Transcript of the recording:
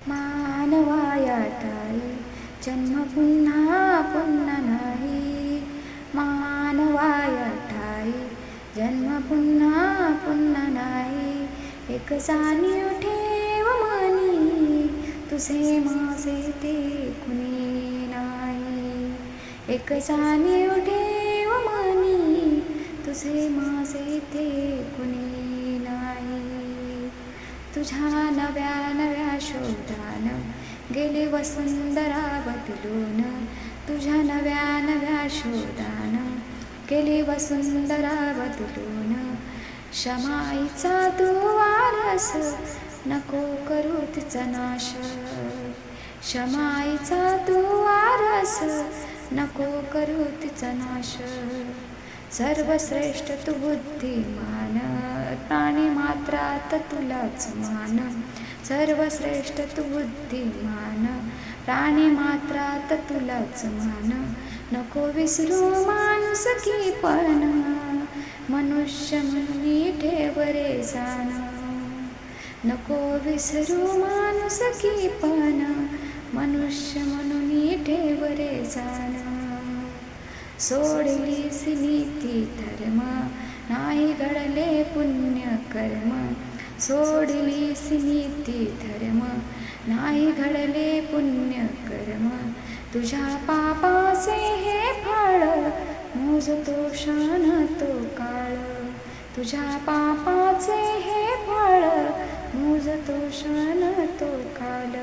मानवाया ठाई जन्म पुन्हा पुन्हा नाही. मानवाया ठाई जन्म पुन्हा पुन्हा नाही. एक जाणीव ठेव मनी तुझे माझे ते कुणी नाही. एक जाणीव ठेव मनी तुझे माझे ते कुणी नाही. तुझ्या नव्या नव्या शोधान गेले वसुंधरा बदलून. तुझ्या नव्या नव्या शोधान गेली वसुंधरा बदलून. क्षमाईचा तू वारस नको करू तिचा नाश. क्षमाईचा तू वारस नको करू तिचा नाश. सर्वश्रेष्ठ तू बुद्धिमान प्राणी मात्रात तुलाच मान. सर्वश्रेष्ठ तू बुद्धिमान प्राणी मात्रात तुलाच मान. नको विसरू माणुसकीपण मनुष्य म्हणून ठेव रे जाण. नको विसरू माणुसकीपण मनुष्य म्हणून ठेव रे जाण. सोडलीस नीती धर्म नाही घडले पुण्य कर्म. सोडलीस नीती धर्म नाही घडले पुण्य कर्म. तुझ्या पापाचे हे फळ मोजतो क्षण तो काळ. तुझ्या पापाचे हे फळ मोजतो क्षण तो काळ.